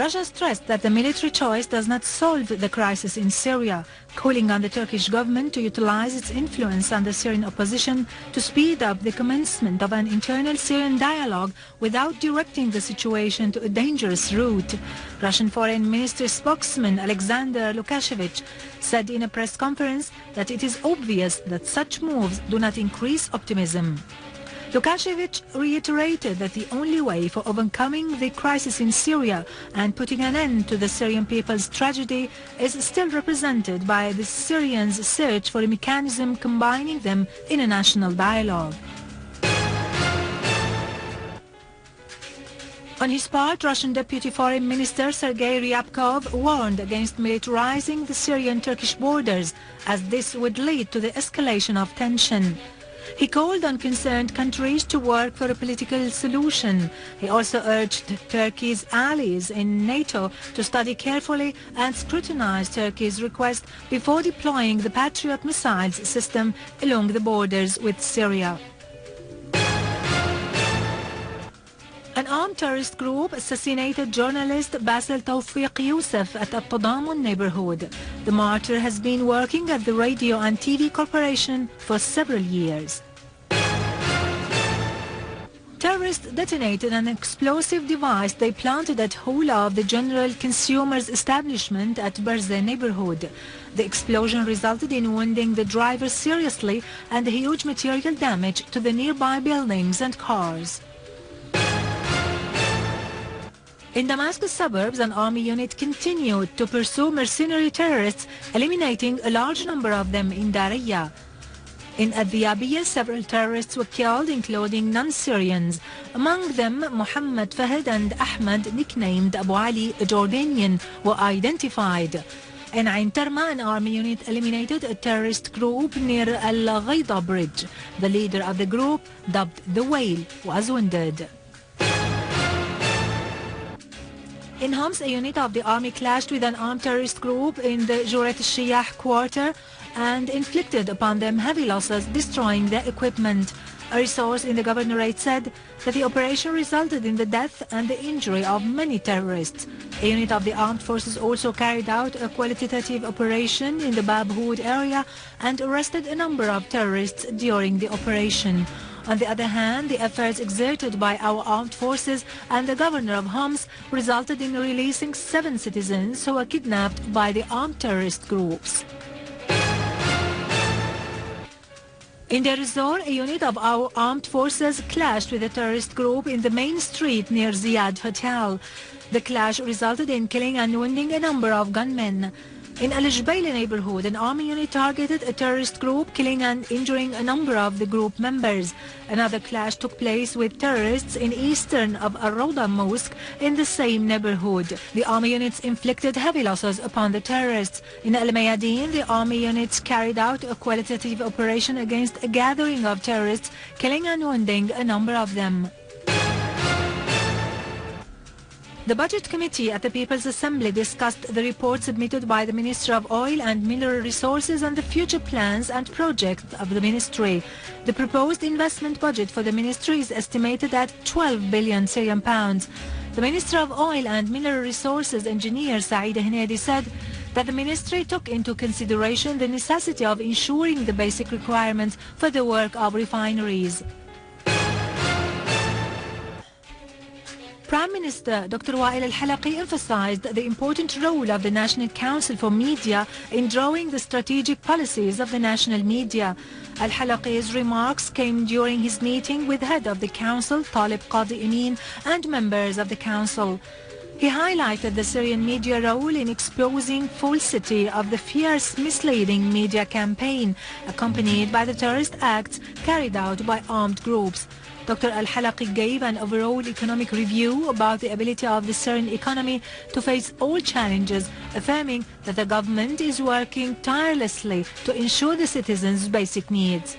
Russia stressed that the military choice does not solve the crisis in Syria, calling on the Turkish government to utilize its influence on the Syrian opposition to speed up the commencement of an internal Syrian dialogue without directing the situation to a dangerous route. Russian Foreign Ministry spokesman Alexander Lukashevich said in a press conference that it is obvious that such moves do not increase optimism. Lukashevich reiterated that the only way for overcoming the crisis in Syria and putting an end to the Syrian people's tragedy is still represented by the Syrians' search for a mechanism combining them in a national dialogue. On his part, Russian Deputy Foreign Minister Sergei Ryabkov warned against militarizing the Syrian-Turkish borders, as this would lead to the escalation of tension. He called on concerned countries to work for a political solution. He also urged Turkey's allies in NATO to study carefully and scrutinize Turkey's request before deploying the Patriot missiles system along the borders with Syria. An armed terrorist group assassinated journalist Bassel Tawfiq Youssef at At-Tadamun neighborhood. The martyr has been working at the Radio and TV Corporation for several years. Terrorists detonated an explosive device they planted at Hula of the General Consumers establishment at Barze neighborhood. The explosion resulted in wounding the driver seriously and huge material damage to the nearby buildings and cars. In Damascus suburbs, an army unit continued to pursue mercenary terrorists, eliminating a large number of them in Daraya. In Adiyabiyah, several terrorists were killed, including non-Syrians. Among them, Muhammad Fahd and Ahmad, nicknamed Abu Ali, a Jordanian, were identified. In Ain Tarma, an army unit eliminated a terrorist group near Al-Ghaida bridge. The leader of the group, dubbed the Whale, was wounded. In Homs, a unit of the army clashed with an armed terrorist group in the Jurat al-Shiyah quarter and inflicted upon them heavy losses, destroying their equipment. A resource in the governorate said that the operation resulted in the death and the injury of many terrorists. A unit of the armed forces also carried out a qualitative operation in the Bab Hood area and arrested a number of terrorists during the operation. On the other hand, the efforts exerted by our armed forces and the governor of Homs resulted in releasing 7 citizens who were kidnapped by the armed terrorist groups. In Deir ez-Zor, a unit of our armed forces clashed with a terrorist group in the main street near Ziyad Hotel. The clash resulted in killing and wounding a number of gunmen. In Al-Jubayla neighborhood, an army unit targeted a terrorist group, killing and injuring a number of the group members. Another clash took place with terrorists in eastern of Al-Rawda Mosque in the same neighborhood. The army units inflicted heavy losses upon the terrorists. In Al-Mayadeen, the army units carried out a qualitative operation against a gathering of terrorists, killing and wounding a number of them. The Budget Committee at the People's Assembly discussed the report submitted by the Minister of Oil and Mineral Resources and the future plans and projects of the ministry. The proposed investment budget for the ministry is estimated at 12 billion Syrian pounds. The Minister of Oil and Mineral Resources, Engineer Saeed Hnedi, said that the ministry took into consideration the necessity of ensuring the basic requirements for the work of refineries. Prime Minister Dr. Wael al-Halaqi emphasized the important role of the National Council for Media in drawing the strategic policies of the national media. Al-Halaqi's remarks came during his meeting with head of the council, Talib Qadi Amin, and members of the council. He highlighted the Syrian media role in exposing falsity of the fierce, misleading media campaign accompanied by the terrorist acts carried out by armed groups. Dr. al-Halaqi gave an overall economic review about the ability of the Syrian economy to face all challenges, affirming that the government is working tirelessly to ensure the citizens' basic needs.